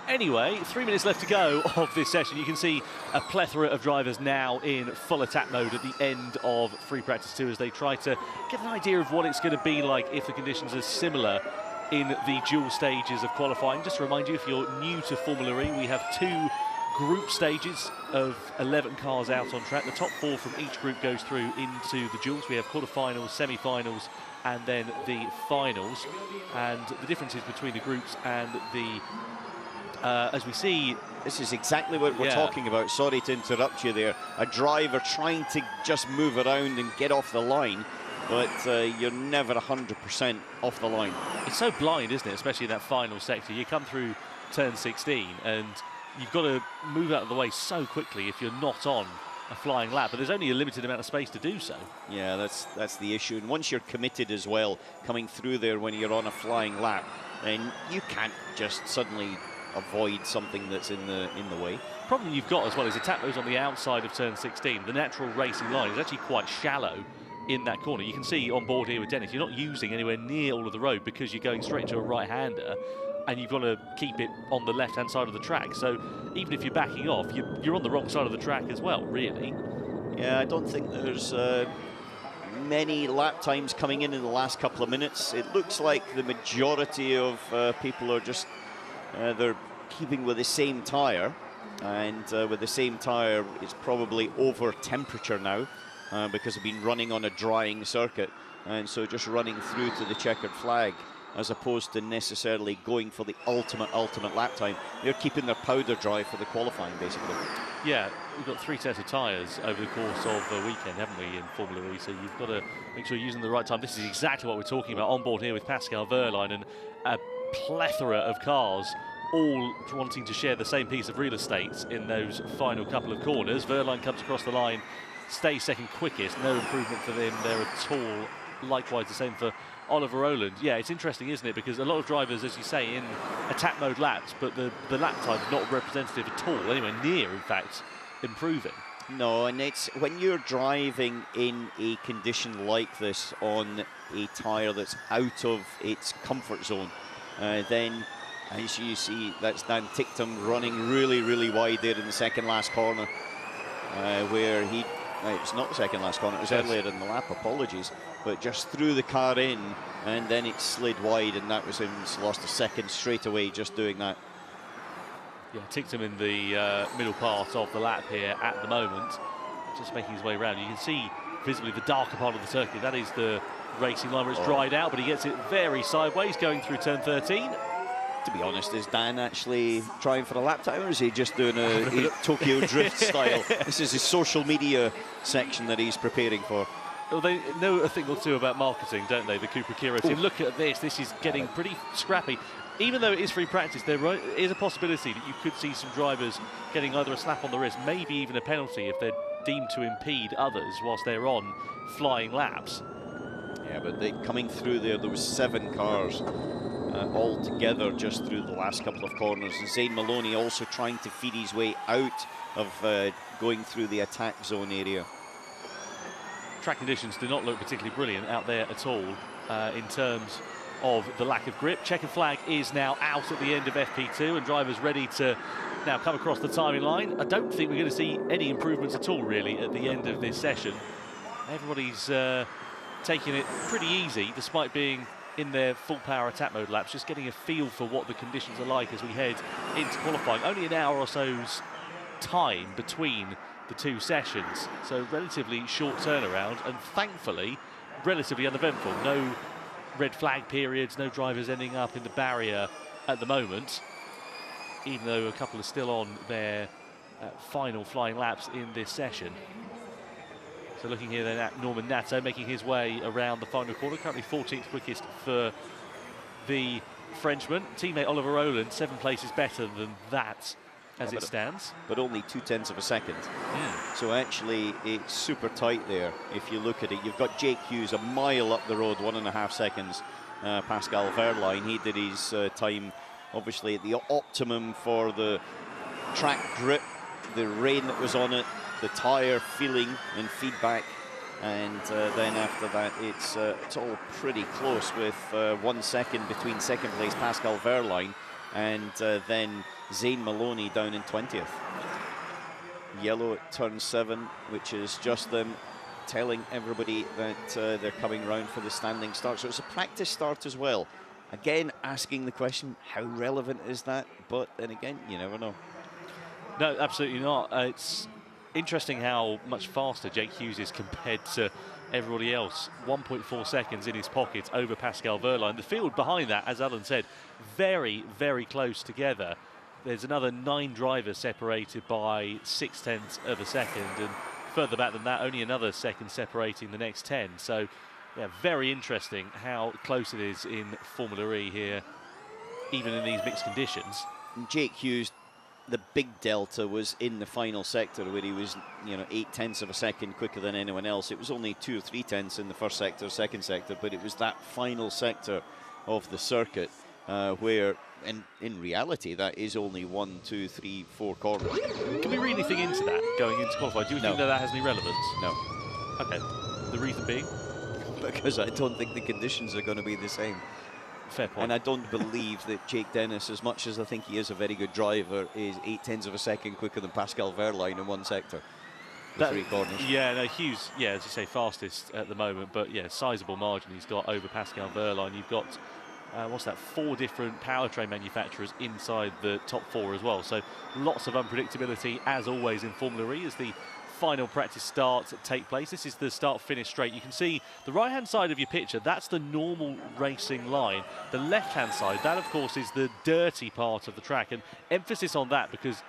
Anyway, 3 minutes left to go of this session. You can see a plethora of drivers now in full attack mode at the end of free practice 2 as they try to get an idea of what it's going to be like if the conditions are similar in the dual stages of qualifying. Just to remind you, if you're new to Formula E, we have 2 group stages of 11 cars out on track. The top 4 from each group goes through into the duels. We have quarterfinals, semi-finals, and then the finals. And the differences between the groups and the, as we see... This is exactly what we're talking about. Sorry to interrupt you there. A driver trying to just move around and get off the line, but you're never 100% off the line. It's so blind, isn't it? Especially in that final sector. You come through turn 16 and you've got to move out of the way so quickly if you're not on a flying lap, but there's only a limited amount of space to do so. Yeah, that's the issue. And once you're committed as well, coming through there when you're on a flying lap, then you can't just suddenly avoid something that's in the way. Problem you've got as well is attack mode's on the outside of turn 16. The natural racing line is actually quite shallow in that corner. You can see on board here with Dennis, you're not using anywhere near all of the road because you're going straight into a right-hander, and you've got to keep it on the left-hand side of the track. So even if you're backing off, you're on the wrong side of the track as well, really. Yeah, I don't think there's many lap times coming in the last couple of minutes. It looks like the majority of people are just, they're keeping with the same tyre. And with the same tyre, it's probably over temperature now because they've been running on a drying circuit. And so just running through to the checkered flag, as opposed to necessarily going for the ultimate lap time. They're keeping their powder dry for the qualifying, basically. Yeah, we've got 3 sets of tyres over the course of the weekend, haven't we, in Formula E? So you've got to make sure you're using the right time. This is exactly what we're talking about on board here with Pascal Wehrlein and a plethora of cars all wanting to share the same piece of real estate in those final couple of corners. Wehrlein comes across the line, stays second quickest. No improvement for them there at all. Likewise, the same for Oliver Rowland. Yeah, it's interesting, isn't it? Because a lot of drivers, as you say, in attack mode laps, but the lap time is not representative at all, anywhere near, in fact, improving. No, and it's when you're driving in a condition like this on a tyre that's out of its comfort zone, then, as you see, that's Dan Ticktum running really wide there in the second last corner, where he... it's not the second last corner, it was earlier in the lap, apologies, but just threw the car in and then it slid wide, and that was him, lost a second straight away just doing that. Yeah, Ticktum in the middle part of the lap here at the moment, just making his way around. You can see visibly the darker part of the circuit. That is the racing line where it's dried out, but he gets it very sideways going through turn 13. To be honest, is Dan actually trying for a lap time, or is he just doing a Tokyo Drift style? This is his social media section that he's preparing for. Well, they know a thing or two about marketing, don't they, the Cupra Kira team? Look at this is getting pretty scrappy. Even though it is free practice, there is a possibility that you could see some drivers getting either a slap on the wrist, maybe even a penalty if they're deemed to impede others whilst they're on flying laps. Yeah, but coming through there was 7 cars all together just through the last couple of corners. And Zane Maloney also trying to feed his way out of going through the attack zone area. Track conditions do not look particularly brilliant out there at all in terms of the lack of grip. Checkered flag is now out at the end of FP2 and drivers ready to now come across the timing line. I don't think we're going to see any improvements at all really at the end of this session. Everybody's taking it pretty easy despite being in their full power attack mode laps, just getting a feel for what the conditions are like as we head into qualifying. Only an hour or so's time between the 2 sessions. So relatively short turnaround, and thankfully relatively uneventful. No red flag periods, no drivers ending up in the barrier at the moment, even though a couple are still on their final flying laps in this session. So looking here then at Norman Nato making his way around the final corner, currently 14th quickest for the Frenchman. Teammate Oliver Rowland 7 places better than that as it stands. But only 0.2 of a second. So actually it's super tight there. If you look at it, you've got Jake Hughes a mile up the road, 1.5 seconds. Pascal Wehrlein, he did his time obviously at the optimum for the track grip, the rain that was on it, the tyre feeling and feedback, and then after that it's all pretty close with 1 second between second place Pascal Wehrlein and then Zane Maloney down in 20th. Yellow at turn 7, which is just them telling everybody that they're coming round for the standing start. So it's a practice start as well. Again, asking the question, how relevant is that? But then again, you never know. No, absolutely not. It's interesting how much faster Jake Hughes is compared to everybody else. 1.4 seconds in his pocket over Pascal Wehrlein. The field behind that, as Alan said, very, very close together. There's another 9 drivers separated by 0.6 of a second, and further back than that, only another second separating the next 10. So, yeah, very interesting how close it is in Formula E here, even in these mixed conditions. And Jake Hughes, the big delta was in the final sector where he was, 0.8 of a second quicker than anyone else. It was only 2 or 3 tenths in the first sector, second sector, but it was that final sector of the circuit where, in reality, that is only 1, 2, 3, 4 corners. Can we read anything into that going into qualifying? Do you think that has any relevance? No. Okay. The reason being? Because I don't think the conditions are going to be the same. Fair point. And I don't believe that Jake Dennis, as much as I think he is a very good driver, is 0.8 of a second quicker than Pascal Wehrlein in one sector. The 3 corners. Yeah, no, Hughes, yeah, as you say, fastest at the moment, but yeah, sizable margin he's got over Pascal Wehrlein. You've got, what's that, 4 different powertrain manufacturers inside the top 4 as well. So lots of unpredictability, as always, in Formula E as the final practice start take place. This is the start-finish straight. You can see the right-hand side of your picture, that's the normal racing line. The left-hand side, that of course is the dirty part of the track, and emphasis on that because,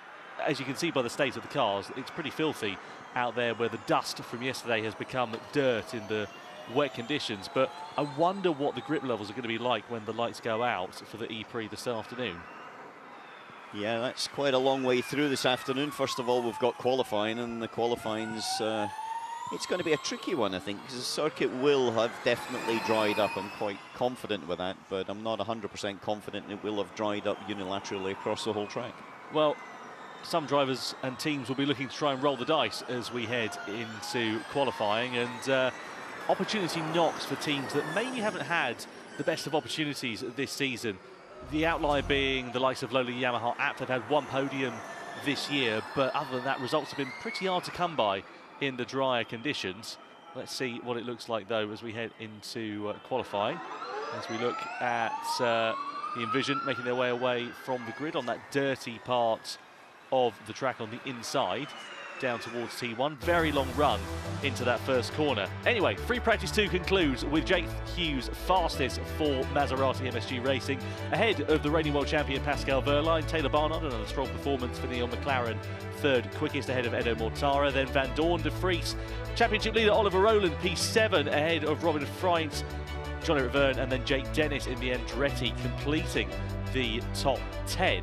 as you can see by the state of the cars, it's pretty filthy out there where the dust from yesterday has become dirt in the wet conditions. But I wonder what the grip levels are going to be like when the lights go out for the E-Prix this afternoon. Yeah, that's quite a long way through this afternoon. First of all, we've got qualifying, and the qualifying's it's going to be a tricky one, I think, because the circuit will have definitely dried up. I'm quite confident with that, but I'm not 100% confident it will have dried up unilaterally across the whole track. Well, some drivers and teams will be looking to try and roll the dice as we head into qualifying, and opportunity knocks for teams that maybe haven't had the best of opportunities this season. The outlier being the likes of lowly Yamaha App. They've had 1 podium this year, but other than that, results have been pretty hard to come by in the drier conditions. Let's see what it looks like, though, as we head into qualifying. As we look at the Envision making their way away from the grid on that dirty part of the track on the inside, down towards T1. Very long run into that first corner. Anyway, free practice 2 concludes with Jake Hughes fastest for Maserati MSG Racing, ahead of the reigning world champion Pascal Wehrlein. Taylor Barnard, another strong performance for Neil McLaren, 3rd quickest ahead of Edo Mortara. Then Van Dorn de Vries, championship leader Oliver Rowland, P7 ahead of Robin Freint, Johnny Riverne, and then Jake Dennis in the Andretti completing the top 10.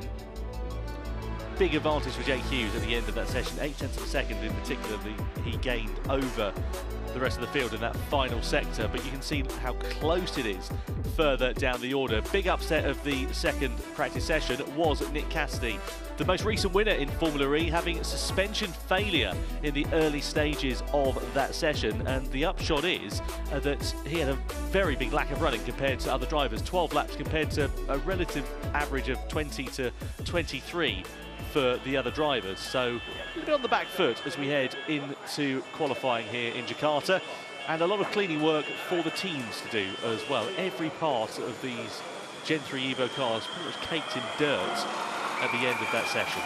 Big advantage for Jake Hughes at the end of that session, 0.8 of a second in particular he gained over the rest of the field in that final sector, but you can see how close it is further down the order. Big upset of the second practice session was Nick Cassidy, the most recent winner in Formula E, having suspension failure in the early stages of that session, and the upshot is that he had a very big lack of running compared to other drivers, 12 laps compared to a relative average of 20 to 23 for the other drivers. So a little bit on the back foot as we head into qualifying here in Jakarta, and a lot of cleaning work for the teams to do as well. Every part of these Gen 3 Evo cars pretty much caked in dirt at the end of that session.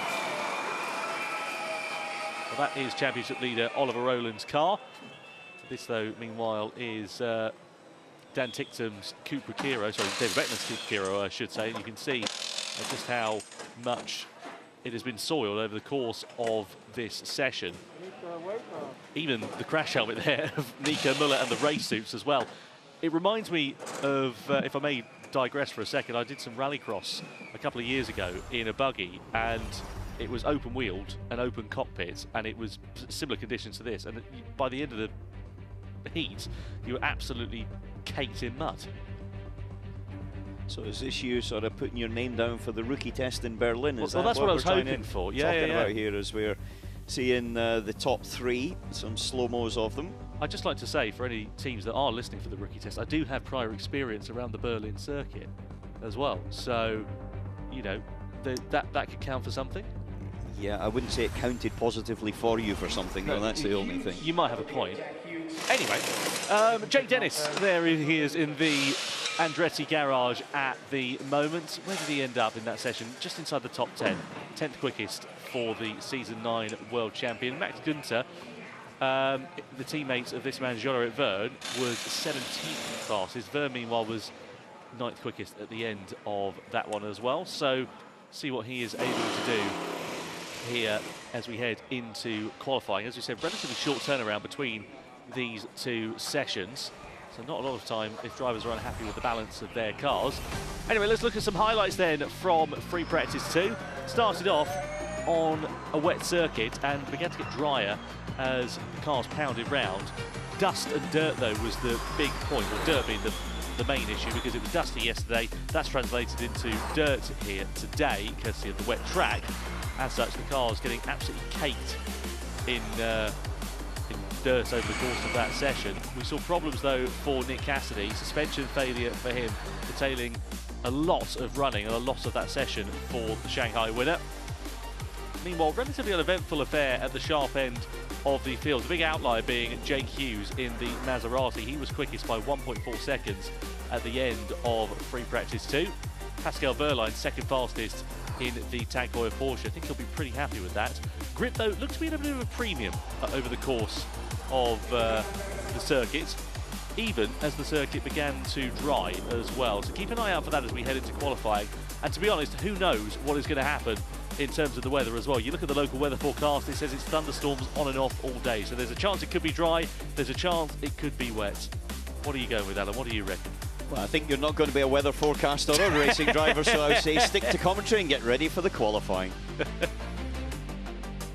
Well, that is championship leader Oliver Rowland's car. This, though, meanwhile, is Dan Ticktum's Cupra Kiro, sorry, David Beckman's Cupra Kiro, I should say. And you can see just how much it has been soiled over the course of this session. Even the crash helmet there of Nico Muller and the race suits as well. It reminds me of, if I may digress for a second, I did some rallycross a couple of years ago in a buggy, and it was open wheeled and open cockpits, and it was similar conditions to this. And by the end of the heat, you were absolutely caked in mud. So is this you sort of putting your name down for the rookie test in Berlin? Is well, that that's what I was we're hoping for. Yeah, talking yeah, about here as we're seeing the top three, some slow-mos of them. I'd just like to say, for any teams that are listening for the rookie test, I do have prior experience around the Berlin circuit as well. So, you know, that could count for something. Yeah, I wouldn't say it counted positively for you for something, though. That's the only thing. You might have a point. Anyway, Jake Dennis, there he is in the Andretti garage at the moment. Where did he end up in that session? Just inside the top 10. 10th quickest for the Season 9 World Champion. Max Günther, the teammates of this man, Jean-Eric Verne, was 17th fastest. Verne, meanwhile, was 9th quickest at the end of that one as well. So, see what he is able to do here as we head into qualifying. As we said, relatively short turnaround between these two sessions, so not a lot of time if drivers are unhappy with the balance of their cars. Anyway, let's look at some highlights then from free practice 2. Started off on a wet circuit and began to get drier as the cars pounded round. Dust and dirt, though, was the big point, or dirt being the main issue, because it was dusty yesterday. That's translated into dirt here today, courtesy of the wet track. As such, the car's getting absolutely caked in dirt over the course of that session. We saw problems, though, for Nick Cassidy. Suspension failure for him, detailing a lot of running and a lot of that session for the Shanghai winner. Meanwhile, relatively uneventful affair at the sharp end of the field. The big outlier being Jake Hughes in the Maserati. He was quickest by 1.4 seconds at the end of free practice 2. Pascal Wehrlein, second fastest in the Tag Heuer Porsche. I think he'll be pretty happy with that. Grip, though, looked to be in a bit of a premium over the course of the circuit, even as the circuit began to dry as well. So keep an eye out for that as we head into qualifying. And to be honest, who knows what is going to happen in terms of the weather as well. You look at the local weather forecast, it says it's thunderstorms on and off all day. So there's a chance it could be dry, there's a chance it could be wet. What are you going with, Alan? What do you reckon? Well, I think you're not going to be a weather forecaster or a racing driver, so I would say stick to commentary and get ready for the qualifying.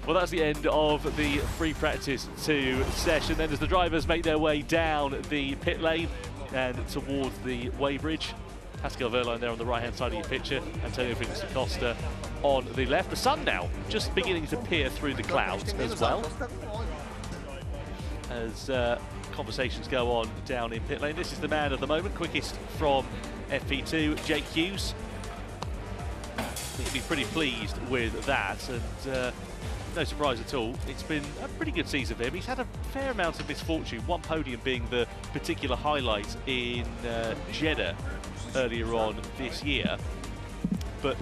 Well, that's the end of the free practice 2 session. Then as the drivers make their way down the pit lane and towards the weighbridge, Pascal Wehrlein there on the right-hand side of your picture, Antonio Felix da Costa on the left. The sun now just beginning to peer through the clouds as well, as conversations go on down in pit lane. This is the man of the moment, quickest from FP2, Jake Hughes. He'd be pretty pleased with that, and no surprise at all. It's been a pretty good season for him. He's had a fair amount of misfortune, one podium being the particular highlight in Jeddah earlier on this year. But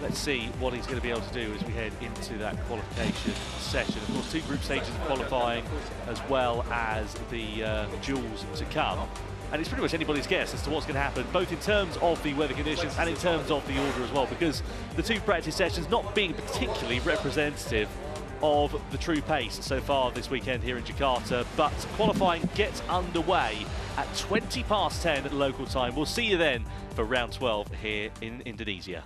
let's see what he's going to be able to do as we head into that qualification session. Of course, 2 group stages of qualifying as well as the duels to come. And it's pretty much anybody's guess as to what's going to happen, both in terms of the weather conditions and in terms of the order as well, because the 2 practice sessions not being particularly representative of the true pace so far this weekend here in Jakarta. But qualifying gets underway at 10:20 local time. We'll see you then for round 12 here in Indonesia.